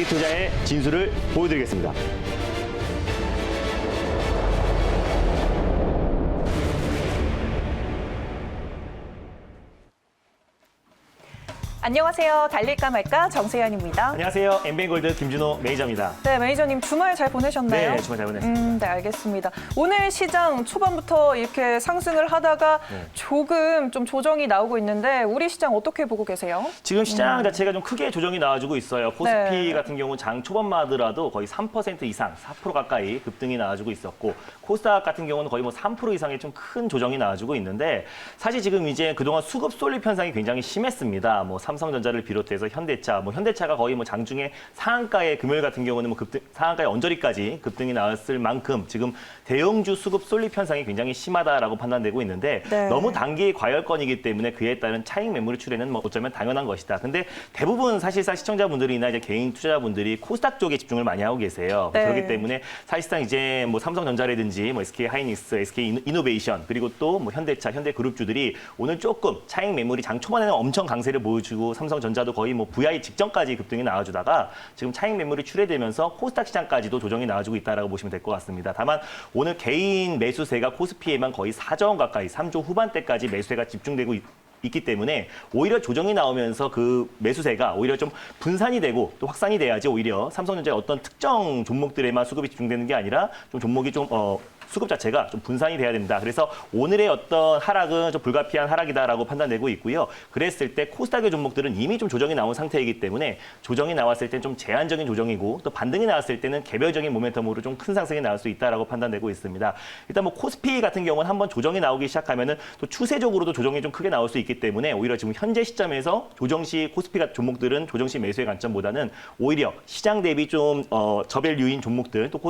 장기투자의 진수를 보여드리겠습니다. 안녕하세요. 달릴까 말까 정세현입니다. 안녕하세요. 엠뱅골드 김준호 매니저입니다. 네, 매니저님 주말 잘 보내셨나요? 네, 주말 잘 보냈습니다. 네, 알겠습니다. 오늘 시장 초반부터 이렇게 상승을 하다가 조금 좀 조정이 나오고 있는데 우리 시장 어떻게 보고 계세요? 지금 시장 자체가 좀 크게 조정이 나와주고 있어요. 코스피 네. 같은 경우는 장 초반만 하더라도 거의 3% 이상, 4% 가까이 급등이 나와주고 있었고 코스닥 같은 경우는 거의 뭐 3% 이상의 좀 큰 조정이 나와주고 있는데 사실 지금 이제 그동안 수급 쏠림 현상이 굉장히 심했습니다. 뭐 삼성전자를 비롯해서 현대차, 뭐 현대차가 거의 뭐 장중에 상한가에 금요일 같은 경우는 뭐 급등, 상한가에 언저리까지 급등이 나왔을 만큼 지금 대형주 수급 쏠림 현상이 굉장히 심하다라고 판단되고 있는데 네. 너무 단기 과열권이기 때문에 그에 따른 차익 매물 출회는 뭐 어쩌면 당연한 것이다. 근데 대부분 사실상 시청자분들이나 이제 개인 투자자분들이 코스닥 쪽에 집중을 많이 하고 계세요. 네. 그렇기 때문에 사실상 이제 뭐 삼성전자라든지 뭐 SK 하이닉스, SK 이노베이션 그리고 또 뭐 현대차, 현대그룹주들이 오늘 조금 차익 매물이 장 초반에는 엄청 강세를 보여주고 삼성전자도 거의 뭐 VI 직전까지 급등이 나와주다가 지금 차익 매물이 출회되면서 코스닥 시장까지도 조정이 나와주고 있다라고 보시면 될 것 같습니다. 다만 오늘 개인 매수세가 코스피에만 거의 4조 원 가까이 3조 후반대까지 매수세가 집중되고 있기 때문에 오히려 조정이 나오면서 그 매수세가 오히려 좀 분산이 되고 또 확산이 돼야지 오히려 삼성전자의 어떤 특정 종목들에만 수급이 집중되는 게 아니라 좀 종목이 좀 수급 자체가 좀 분산이 돼야 된다. 그래서 오늘의 어떤 하락은 좀 불가피한 하락이다라고 판단되고 있고요. 그랬을 때 코스닥의 종목들은 이미 좀 조정이 나온 상태이기 때문에 조정이 나왔을 때 좀 제한적인 조정이고 또 반등이 나왔을 때는 개별적인 모멘텀으로 좀 큰 상승이 나올 수 있다라고 판단되고 있습니다. 일단 뭐 코스피 같은 경우는 한번 조정이 나오기 시작하면은 또 추세적으로도 조정이 좀 크게 나올 수 있기 때문에 오히려 지금 현재 시점에서 조정시 코스피 같은 종목들은 조정시 매수의 관점보다는 오히려 시장 대비 좀 저밸류인 종목들 또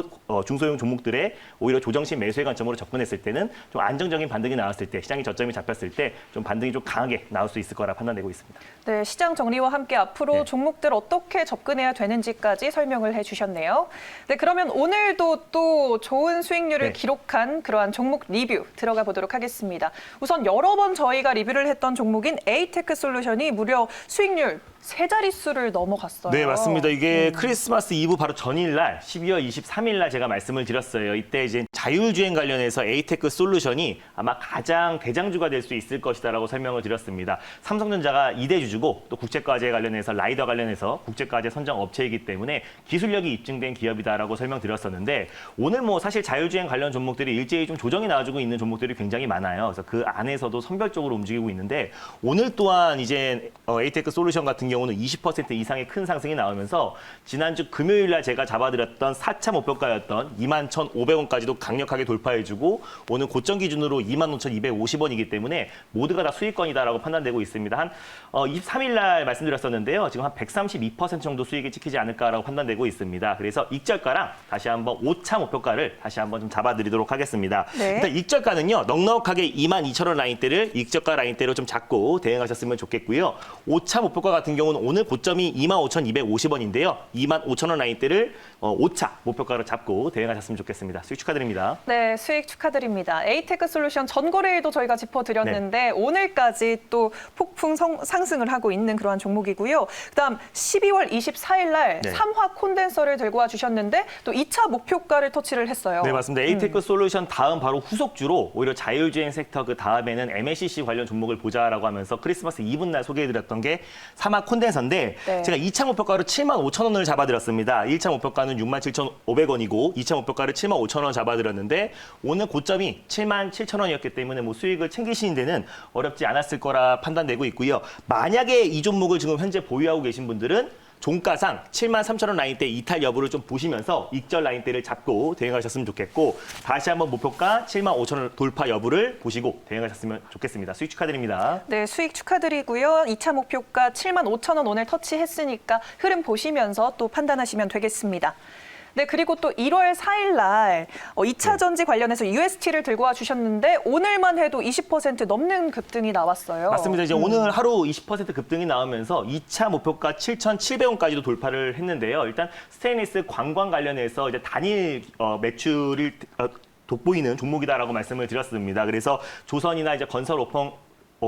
중소형 종목들의 오히려 조정시 매수의 관점으로 접근했을 때는 좀 안정적인 반등이 나왔을 때 시장이 저점이 잡혔을 때 좀 반등이 좀 강하게 나올 수 있을 거라 판단되고 있습니다. 네, 시장 정리와 함께 앞으로 네. 종목들 어떻게 접근해야 되는지까지 설명을 해주셨네요. 네, 그러면 오늘도 또 좋은 수익률을 네. 기록한 그러한 종목 리뷰 들어가 보도록 하겠습니다. 우선 여러 번 저희가 리뷰를 했던 종목인 에이테크 솔루션이 무려 수익률 세 자릿수를 넘어갔어요. 네, 맞습니다. 이게 크리스마스 이브 바로 전일날 12월 23일 날 제가 말씀을 드렸어요. 이때 이제 자율주행 관련해서 에이테크 솔루션이 아마 가장 대장주가 될 수 있을 것이다라고 설명을 드렸습니다. 삼성전자가 2대 주주고 또 국제과제 관련해서 라이더 관련해서 국제과제 선정 업체이기 때문에 기술력이 입증된 기업이다라고 설명드렸었는데 오늘 뭐 사실 자율주행 관련 종목들이 일제히 좀 조정이 나와주고 있는 종목들이 굉장히 많아요. 그래서 그 안에서도 선별적으로 움직이고 있는데 오늘 또한 이제 에이테크 솔루션 같은 경우는 20% 이상의 큰 상승이 나오면서 지난주 금요일 날 제가 잡아드렸던 4차 목표가였던 21,500원까지도 강력하게 돌파해주고 오늘 고점 기준으로 25,250원이기 때문에 모두가 다 수익권이다라고 판단되고 있습니다. 한 23일 날 말씀드렸었는데요. 지금 한 132% 정도 수익이 찍히지 않을까라고 판단되고 있습니다. 그래서 익절가랑 다시 한번 5차 목표가를 다시 한번 좀 잡아드리도록 하겠습니다. 네. 일단 익절가는요. 넉넉하게 22,000원 라인대를 익절가 라인대로 좀 잡고 대응하셨으면 좋겠고요. 5차 목표가 같은 경우는 오늘 고점이 25,250원인데요. 25,000원 라인대를 5차 목표가로 잡고 대응하셨으면 좋겠습니다. 수익 축하드립니다. 네, 수익 축하드립니다. 에이테크 솔루션 전거래일도 저희가 짚어드렸는데 오늘까지 또 폭풍 상승을 하고 있는 그러한 종목이고요. 그다음 12월 24일 날 네. 3화 콘덴서를 들고 와 주셨는데 또 2차 목표가를 터치를 했어요. 네, 맞습니다. 에이테크 솔루션 다음 바로 후속주로 오히려 자율주행 섹터 그 다음에는 MLCC 관련 종목을 보자라고 하면서 크리스마스 이브 날 소개해드렸던 게 3화 콘덴서인데 네. 제가 2차 목표가로 75,000원을 잡아드렸습니다. 1차 목표가는 67,500원이고 2차 목표가를 75,000원 잡아드렸는데 오늘 고점이 77,000원이었기 때문에 뭐 수익을 챙기시는 데는 어렵지 않았을 거라 판단되고 있고요. 만약에 이 종목을 지금 현재 보유하고 계신 분들은 종가상 73,000원 라인대 이탈 여부를 좀 보시면서 익절 라인대를 잡고 대응하셨으면 좋겠고 다시 한번 목표가 75,000원 돌파 여부를 보시고 대응하셨으면 좋겠습니다. 수익 축하드립니다. 네, 수익 축하드리고요. 2차 목표가 75,000원 오늘 터치했으니까 흐름 보시면서 또 판단하시면 되겠습니다. 네, 그리고 또 1월 4일 날 2차 전지 관련해서 UST를 들고 와 주셨는데 오늘만 해도 20% 넘는 급등이 나왔어요. 맞습니다. 이제 오늘 하루 20% 급등이 나오면서 2차 목표가 7,700원까지도 돌파를 했는데요. 일단 스테인리스 관광 관련해서 이제 단일 매출을 돋보이는 종목이다라고 말씀을 드렸습니다. 그래서 조선이나 이제 건설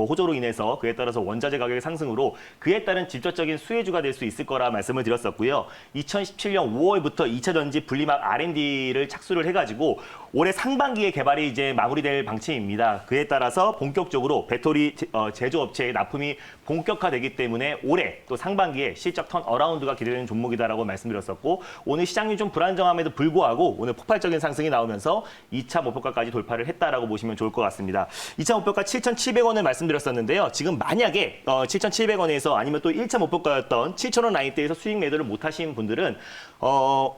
호조로 인해서 그에 따라서 원자재 가격의 상승으로 그에 따른 직접적인 수혜주가 될 수 있을 거라 말씀을 드렸었고요. 2017년 5월부터 2차 전지 분리막 R&D를 착수를 해가지고 올해 상반기에 개발이 이제 마무리될 방침입니다. 그에 따라서 본격적으로 배터리 제조업체의 납품이 본격화되기 때문에 올해 또 상반기에 실적 턴 어라운드가 기대되는 종목이다라고 말씀드렸었고 오늘 시장이 좀 불안정함에도 불구하고 오늘 폭발적인 상승이 나오면서 2차 목표가까지 돌파를 했다라고 보시면 좋을 것 같습니다. 2차 목표가 7,700원을 말씀드렸었는데요. 지금 만약에 7,700원에서 아니면 또 1차 목표가였던 7,000원 라인대에서 수익 매도를 못 하신 분들은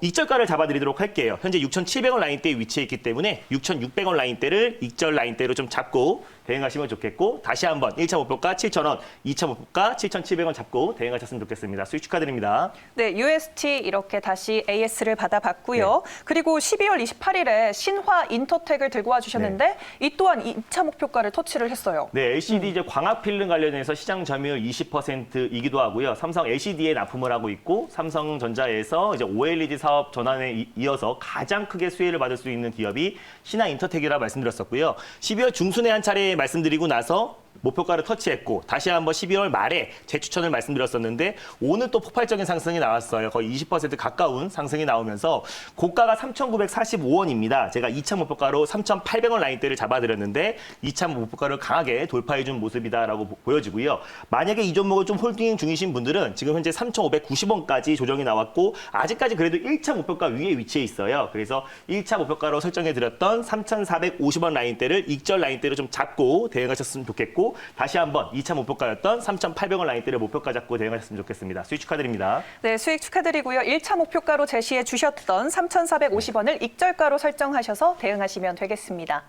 익절가를 잡아드리도록 할게요. 현재 6,700원 라인대에 위치해 있기 때문에 6,600원 라인대를 익절 라인대로 좀 잡고 대응하시면 좋겠고 다시 한번 1차 목표가 7,000원, 2차 목표가 7,700원 잡고 대응하셨으면 좋겠습니다. 수익 축하드립니다. 네, UST 이렇게 다시 AS를 받아봤고요. 그리고 12월 28일에 신화 인터텍을 들고 와주셨는데 이 또한 2차 목표가를 터치를 했어요. 네, LCD 이제 광학 필름 관련해서 시장 점유율 20%이기도 하고요. 삼성 LCD에 납품을 하고 있고 삼성전자에서 이제 OLED 사업 전환에 이어서 가장 크게 수혜를 받을 수 있는 기업이 신화 인터텍이라 말씀드렸었고요. 12월 중순에 한 차례 말씀드리고 나서 목표가를 터치했고 다시 한번 12월 말에 재추천을 말씀드렸었는데 오늘 또 폭발적인 상승이 나왔어요. 거의 20% 가까운 상승이 나오면서 고가가 3,945원입니다. 제가 2차 목표가로 3,800원 라인대를 잡아드렸는데 2차 목표가를 강하게 돌파해준 모습이다라고 보여지고요. 만약에 이 종목을 좀 홀딩 중이신 분들은 지금 현재 3,590원까지 조정이 나왔고 아직까지 그래도 1차 목표가 위에 위치해 있어요. 그래서 1차 목표가로 설정해드렸던 3,450원 라인대를 익절 라인대로 좀 잡고 대응하셨으면 좋겠고 다시 한번 2차 목표가였던 3,800원 라인대를 목표가 잡고 대응하셨으면 좋겠습니다. 수익 축하드립니다. 네, 수익 축하드리고요. 1차 목표가로 제시해 주셨던 3,450원을 익절가로 설정하셔서 대응하시면 되겠습니다.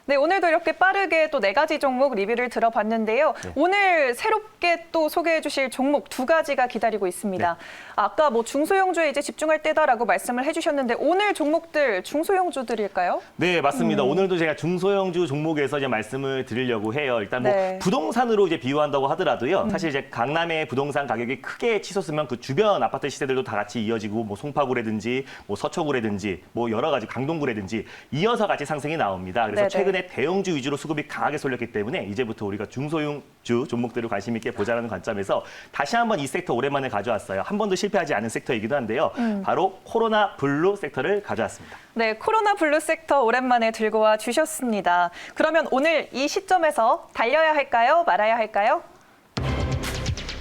네, 오늘도 이렇게 빠르게 또 4가지 종목 리뷰를 들어봤는데요. 오늘 새롭게 또 소개해 주실 종목 2가지가 기다리고 있습니다. 아까 뭐 중소형주에 이제 집중할 때다라고 말씀을 해주셨는데 오늘 종목들 중소형주들일까요? 네, 맞습니다. 오늘도 제가 중소형주 종목에서 이제 말씀을 드리려고 해요. 일단 뭐 네. 부동산으로 이제 비유한다고 하더라도요. 사실 이제 강남의 부동산 가격이 크게 치솟으면 그 주변 아파트 시세들도 다 같이 이어지고 뭐 송파구라든지 뭐 서초구라든지 뭐 여러 가지 강동구라든지 이어서 같이 상승이 나옵니다. 그래서 네네. 최근에 대형주 위주로 수급이 강하게 쏠렸기 때문에 이제부터 우리가 중소형주 종목들을 관심 있게 보자는 관점에서 다시 한번 이 섹터 오랜만에 가져왔어요. 한 번도 실패하지 않은 섹터이기도 한데요. 바로 코로나 블루 섹터를 가져왔습니다. 네, 코로나 블루 섹터 오랜만에 들고 와 주셨습니다. 그러면 오늘 이 시점에서 달려야 할까요? 말아야 할까요?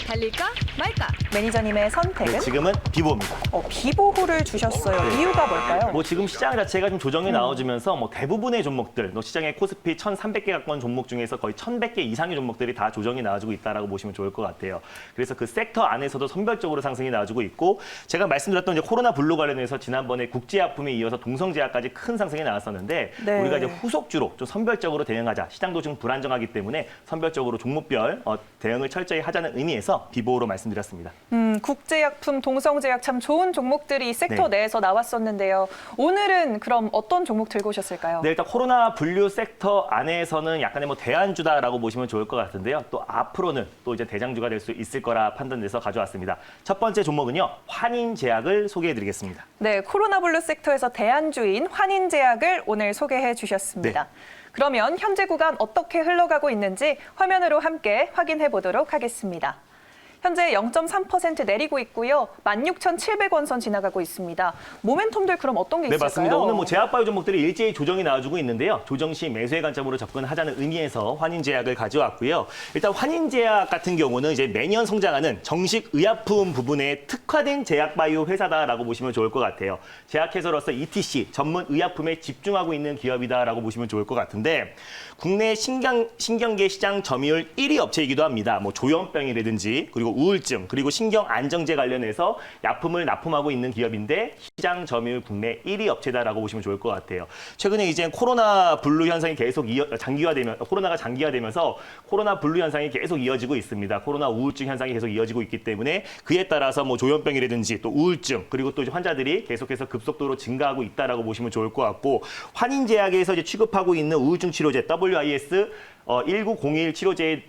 달릴까 말까? 매니저님의 선택은? 네, 지금은 비보입니다. 비보호를 주셨어요. 이유가 뭘까요? 뭐 지금 시장 자체가 좀 조정이 나와주면서 뭐 대부분의 종목들, 시장의 코스피 1,300개 가까운 종목 중에서 거의 1,100개 이상의 종목들이 다 조정이 나와주고 있다라고 보시면 좋을 것 같아요. 그래서 그 섹터 안에서도 선별적으로 상승이 나와주고 있고 제가 말씀드렸던 이제 코로나 블루 관련해서 지난번에 국제약품에 이어서 동성제약까지 큰 상승이 나왔었는데 네. 우리가 이제 후속주로 좀 선별적으로 대응하자. 시장도 지금 불안정하기 때문에 선별적으로 종목별 대응을 철저히 하자는 의미에서 비보호로 말씀드렸습니다. 국제약품, 동성제약 참 좋은 종목들이 이 섹터 네. 내에서 나왔었는데요. 오늘은 그럼 어떤 종목 들고 오셨을까요? 네, 일단 코로나 분류 섹터 안에서는 약간의 뭐 대안주다라고 보시면 좋을 것 같은데요. 또 앞으로는 또 이제 대장주가 될 수 있을 거라 판단돼서 가져왔습니다. 첫 번째 종목은요, 환인제약을 소개해드리겠습니다. 네, 코로나 블루 섹터에서 대안주인 환인제약을 오늘 소개해 주셨습니다. 네. 그러면 현재 구간 어떻게 흘러가고 있는지 화면으로 함께 확인해 보도록 하겠습니다. 현재 0.3% 내리고 있고요. 16,700원 선 지나가고 있습니다. 모멘텀들 그럼 어떤 게 네, 있을까요? 맞습니다. 오늘 뭐 제약바이오 종목들이 일제히 조정이 나와주고 있는데요. 조정 시 매수의 관점으로 접근하자는 의미에서 환인제약을 가져왔고요. 일단 환인제약 같은 경우는 이제 매년 성장하는 정식 의약품 부분에 특화된 제약바이오 회사다라고 보시면 좋을 것 같아요. 제약회사로서 ETC, 전문 의약품에 집중하고 있는 기업이다라고 보시면 좋을 것 같은데 국내 신경계 시장 점유율 1위 업체이기도 합니다. 뭐 조현병이라든지 그리고 우울증 그리고 신경 안정제 관련해서 약품을 납품하고 있는 기업인데 시장 점유율 국내 1위 업체다라고 보시면 좋을 것 같아요. 최근에 이제 코로나 블루 현상이 계속 코로나가 장기화되면서 코로나 블루 현상이 계속 이어지고 있습니다. 코로나 우울증 현상이 계속 이어지고 있기 때문에 그에 따라서 뭐 조현병이라든지 또 우울증 그리고 또 이제 환자들이 계속해서 급속도로 증가하고 있다라고 보시면 좋을 것 같고 환인제약에서 이제 취급하고 있는 우울증 치료제 WIS 1901 치료제의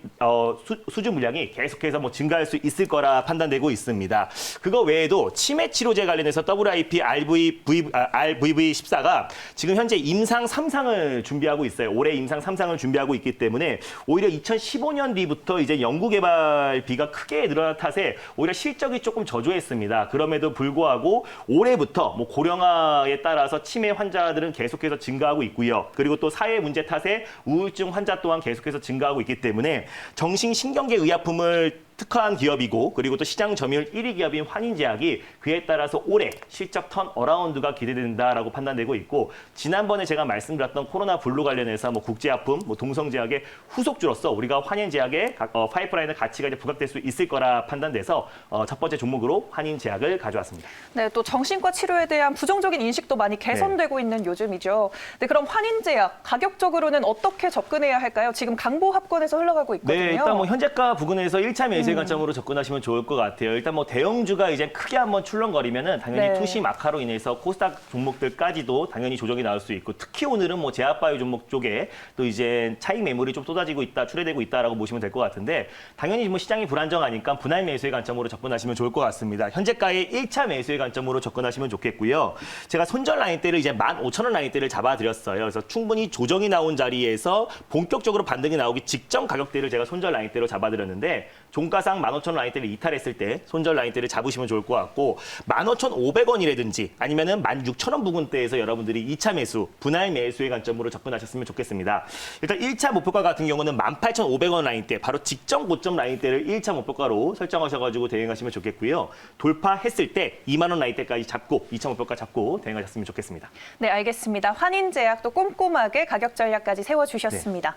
수주 물량이 계속해서 뭐 증가할 수 있을 거라 판단되고 있습니다. 그거 외에도 치매 치료제 관련해서 WIP RVV14가 지금 현재 임상 3상을 준비하고 있어요. 올해 임상 3상을 준비하고 있기 때문에 오히려 2015년 뒤부터 이제 연구 개발비가 크게 늘어난 탓에 오히려 실적이 조금 저조했습니다. 그럼에도 불구하고 올해부터 뭐 고령화에 따라서 치매 환자들은 계속해서 증가하고 있고요. 그리고 또 사회 문제 탓에 우울증 환자 또한 계속해서 증가하고 있기 때문에 정신신경계 의약품을 특화한 기업이고 그리고 또 시장 점유율 1위 기업인 환인제약이 그에 따라서 올해 실적 턴어라운드가 기대된다라고 판단되고 있고 지난번에 제가 말씀드렸던 코로나 블루 관련해서 뭐 국제약품, 뭐 동성제약의 후속주로서 우리가 환인제약의 파이프라인의 가치가 이제 부각될 수 있을 거라 판단돼서 첫 번째 종목으로 환인제약을 가져왔습니다. 네, 또 정신과 치료에 대한 부정적인 인식도 많이 개선되고 있는 요즘이죠. 네, 그럼 환인제약 가격적으로는 어떻게 접근해야 할까요? 지금 강보합권에서 흘러가고 있거든요. 네, 일단 뭐 현재가 부근에서 1차 매수의 관점으로 접근하시면 좋을 것 같아요. 일단 뭐 대형주가 이제 크게 한번 출렁거리면은 당연히 네. 투심 악화로 인해서 코스닥 종목들까지도 당연히 조정이 나올 수 있고 특히 오늘은 뭐 제약바이오 종목 쪽에 또 이제 차익 매물이 좀 쏟아지고 있다, 출회되고 있다라고 보시면 될 것 같은데 당연히 뭐 시장이 불안정하니까 분할 매수의 관점으로 접근하시면 좋을 것 같습니다. 현재가의 1차 매수의 관점으로 접근하시면 좋겠고요. 제가 손절 라인대를 이제 15,000원 라인대를 잡아드렸어요. 그래서 충분히 조정이 나온 자리에서 본격적으로 반등이 나오기 직전 가격대를 제가 손절 라인대로 잡아드렸는데 종가상 15,000원 라인대를 이탈했을 때 손절 라인대를 잡으시면 좋을 것 같고 15,500원이라든지 아니면은 16,000원 부근대에서 여러분들이 2차 매수, 분할 매수의 관점으로 접근하셨으면 좋겠습니다. 일단 1차 목표가 같은 경우는 18,500원 라인대, 바로 직전 고점 라인대를 1차 목표가로 설정하셔가지고 대응하시면 좋겠고요. 돌파했을 때 2만 원 라인대까지 잡고 2차 목표가 잡고 대응하셨으면 좋겠습니다. 네, 알겠습니다. 환인제약도 꼼꼼하게 가격 전략까지 세워주셨습니다.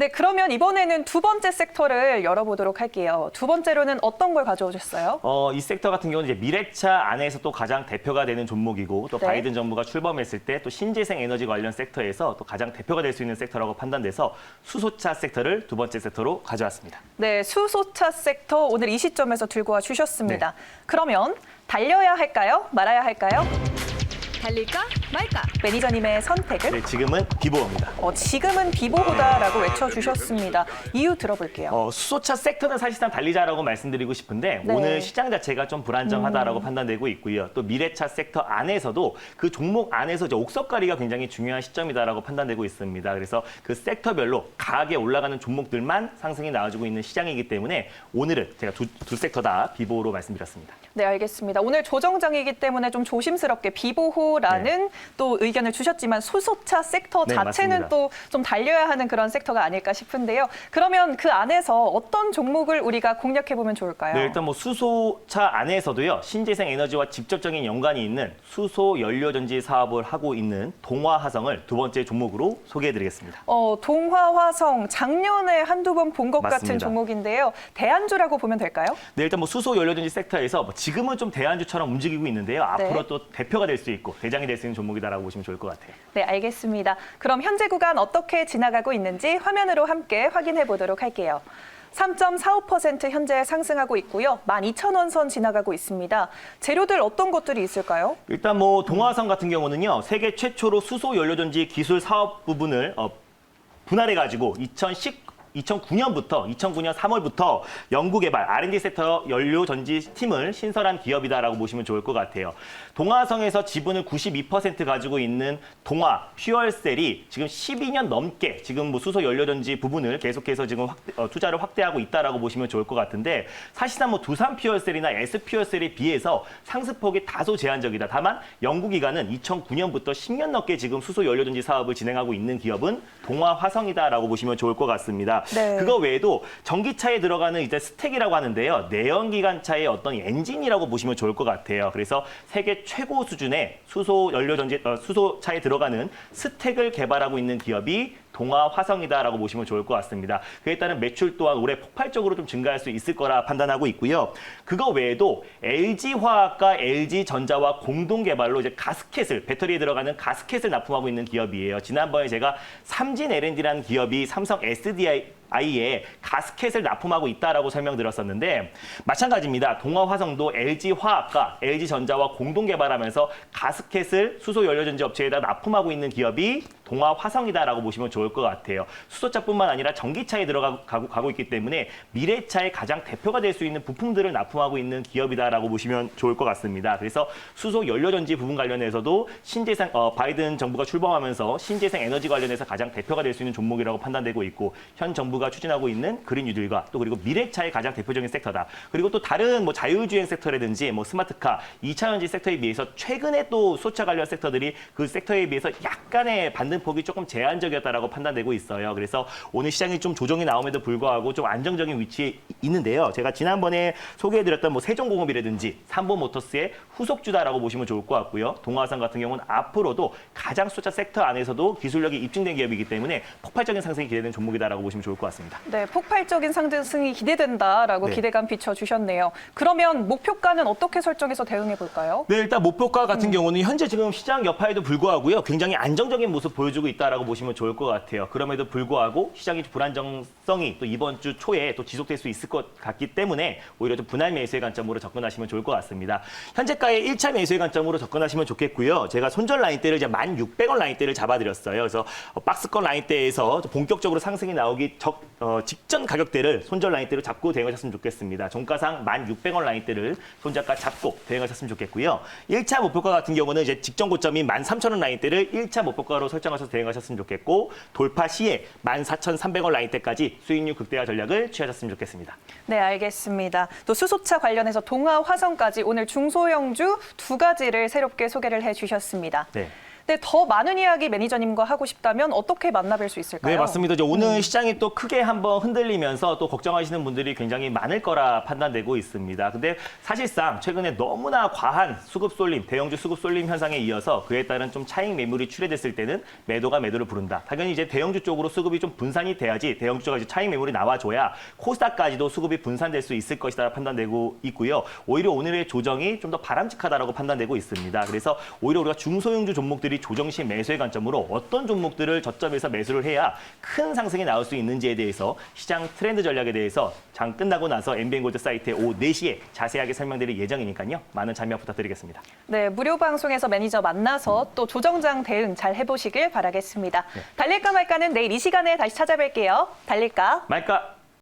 네, 그러면 이번에는 두 번째 섹터를 열어보도록 할게요. 두 번째로는 어떤 걸 가져오셨어요? 이 섹터 같은 경우는 이제 미래차 안에서 또 가장 대표가 되는 종목이고 또 네. 바이든 정부가 출범했을 때 또 신재생 에너지 관련 섹터에서 또 가장 대표가 될 수 있는 섹터라고 판단돼서 수소차 섹터를 두 번째 섹터로 가져왔습니다. 네, 수소차 섹터 오늘 이 시점에서 들고 와 주셨습니다. 네. 그러면 달려야 할까요? 말아야 할까요? 달릴까 말까? 매니저님의 선택은? 네, 지금은 비보입니다. 지금은 비보보다라고 외쳐주셨습니다. 이유 들어볼게요. 수소차 섹터는 사실상 달리자라고 말씀드리고 싶은데 네. 오늘 시장 자체가 좀 불안정하다라고 판단되고 있고요. 또 미래차 섹터 안에서도 그 종목 안에서 이제 옥석가리가 굉장히 중요한 시점이다라고 판단되고 있습니다. 그래서 그 섹터별로 강하게 올라가는 종목들만 상승이 나와주고 있는 시장이기 때문에 오늘은 제가 두 섹터 다 비보로 말씀드렸습니다. 네, 알겠습니다. 오늘 조정장이기 때문에 좀 조심스럽게 비보호라는 또 의견을 주셨지만 수소차 섹터 네, 자체는 맞습니다. 또 좀 달려야 하는 그런 섹터가 아닐까 싶은데요. 그러면 그 안에서 어떤 종목을 우리가 공략해보면 좋을까요? 네, 일단 뭐 수소차 안에서도요. 신재생 에너지와 직접적인 연관이 있는 수소 연료전지 사업을 하고 있는 동화화성을 두 번째 종목으로 소개해드리겠습니다. 동화화성 작년에 한두 번 본 것 같은 맞습니다. 종목인데요. 대안주라고 보면 될까요? 네, 일단 뭐 수소 연료전지 섹터에서 뭐 지금은 좀 대안주처럼 움직이고 있는데요. 앞으로 네. 또 대표가 될 수 있고 대장이 될 수 있는 종목이다라고 보시면 좋을 것 같아요. 네, 알겠습니다. 그럼 현재 구간 어떻게 지나가고 있는지 화면으로 함께 확인해 보도록 할게요. 3.45% 현재 상승하고 있고요. 12,000원 선 지나가고 있습니다. 재료들 어떤 것들이 있을까요? 일단 뭐 동화성 같은 경우는요. 세계 최초로 수소 연료전지 기술 사업 부분을 분할해가지고 2009년 3월부터 연구개발 R&D 섹터 연료전지 팀을 신설한 기업이다라고 보시면 좋을 것 같아요. 동화성에서 지분을 92% 가지고 있는 동화 퓨얼셀이 지금 12년 넘게 지금 뭐 수소 연료전지 부분을 계속해서 지금 투자를 확대하고 있다라고 보시면 좋을 것 같은데 사실상 뭐 두산 퓨얼셀이나 S 퓨얼셀에 비해서 상승폭이 다소 제한적이다. 다만 연구기간은 2009년부터 10년 넘게 지금 수소 연료전지 사업을 진행하고 있는 기업은 동화화성이다라고 보시면 좋을 것 같습니다. 네. 그거 외에도 전기차에 들어가는 이제 스택이라고 하는데요. 내연기관차의 어떤 엔진이라고 보시면 좋을 것 같아요. 그래서 세계 최고 수준의 수소 연료전지 수소차에 들어가는 스택을 개발하고 있는 기업이 동화화성이다라고 보시면 좋을 것 같습니다. 그에 따른 매출 또한 올해 폭발적으로 좀 증가할 수 있을 거라 판단하고 있고요. 그거 외에도 LG화학과 LG전자와 공동 개발로 이제 가스켓을 배터리에 들어가는 가스켓을 납품하고 있는 기업이에요. 지난번에 제가 삼진 L&D라는 기업이 삼성 SDI 아이에 가스켓을 납품하고 있다라고 설명드렸었는데 마찬가지입니다. 동아화성도 LG화학과 LG전자와 공동 개발하면서 가스켓을 수소 연료전지 업체에다 납품하고 있는 기업이 동아화성이다라고 보시면 좋을 것 같아요. 수소차뿐만 아니라 전기차에 들어가고 있기 때문에 미래차의 가장 대표가 될 수 있는 부품들을 납품하고 있는 기업이다라고 보시면 좋을 것 같습니다. 그래서 수소 연료전지 부분 관련해서도 신재생 바이든 정부가 출범하면서 신재생 에너지 관련해서 가장 대표가 될 수 있는 종목이라고 판단되고 있고 현 정부가 추진하고 있는 그린 뉴딜과 또 그리고 미래차의 가장 대표적인 섹터다. 그리고 또 다른 뭐 자율주행 섹터라든지 뭐 스마트카, 2차 전지 섹터에 비해서 최근에 또 소차 관련 섹터들이 그 섹터에 비해서 약간의 반등폭이 조금 제한적이었다라고 판단되고 있어요. 그래서 오늘 시장이 좀 조정이 나옴에도 불구하고 좀 안정적인 위치에 있는데요. 제가 지난번에 소개해드렸던 뭐 세종공업이라든지 삼보모터스의 후속주다라고 보시면 좋을 것 같고요. 동아화성 같은 경우는 앞으로도 가장 소차 섹터 안에서도 기술력이 입증된 기업이기 때문에 폭발적인 상승이 기대되는 종목이다라고 보시면 좋을 것 같습니다. 네, 폭발적인 상승이 기대된다라고 네. 기대감 비춰주셨네요. 그러면 목표가는 어떻게 설정해서 대응해 볼까요? 네, 일단 목표가 같은 경우는 현재 지금 시장 여파에도 불구하고요. 굉장히 안정적인 모습 보여주고 있다라고 보시면 좋을 것 같아요. 그럼에도 불구하고 시장의 불안정성이 또 이번 주 초에 또 지속될 수 있을 것 같기 때문에 오히려 좀 분할 매수의 관점으로 접근하시면 좋을 것 같습니다. 현재가의 1차 매수의 관점으로 접근하시면 좋겠고요. 제가 손절 라인대를 이제 1,600원 라인대를 잡아드렸어요. 그래서 박스권 라인대에서 본격적으로 상승이 나오기 직전 가격대를 손절 라인대로 잡고 대응하셨으면 좋겠습니다. 종가상 1,600원 라인대를 손절가 잡고 대응하셨으면 좋겠고요. 1차 목표가 같은 경우는 이제 직전 고점인 13,000원 라인대를 1차 목표가로 설정하셔서 대응하셨으면 좋겠고 돌파 시에 14,300원 라인대까지 수익률 극대화 전략을 취하셨으면 좋겠습니다. 네, 알겠습니다. 또 수소차 관련해서 동아화성까지 오늘 중소형주 두 가지를 새롭게 소개를 해주셨습니다. 네. 네, 더 많은 이야기 매니저님과 하고 싶다면 어떻게 만나뵐 수 있을까요? 네, 맞습니다. 이제 오늘 시장이 또 크게 한번 흔들리면서 또 걱정하시는 분들이 굉장히 많을 거라 판단되고 있습니다. 근데 사실상 최근에 너무나 과한 수급 쏠림, 대형주 수급 쏠림 현상에 이어서 그에 따른 좀 차익 매물이 출회됐을 때는 매도가 매도를 부른다. 당연히 이제 대형주 쪽으로 수급이 좀 분산이 돼야지 대형주 쪽에 차익 매물이 나와줘야 코스닥까지도 수급이 분산될 수 있을 것이다 판단되고 있고요. 오히려 오늘의 조정이 좀 더 바람직하다라고 판단되고 있습니다. 그래서 오히려 우리가 중소형주 종목들이 조정 시 매수의 관점으로 어떤 종목들을 저점에서 매수를 해야 큰 상승이 나올 수 있는지에 대해서 시장 트렌드 전략에 대해서 장 끝나고 나서 MBN골드 사이트에 오후 4시에 자세하게 설명드릴 예정이니까요. 많은 참여 부탁드리겠습니다. 네, 무료 방송에서 매니저 만나서 또 조정장 대응 잘 해보시길 바라겠습니다. 네. 달릴까 말까는 내일 이 시간에 다시 찾아뵐게요. 달릴까? 말까?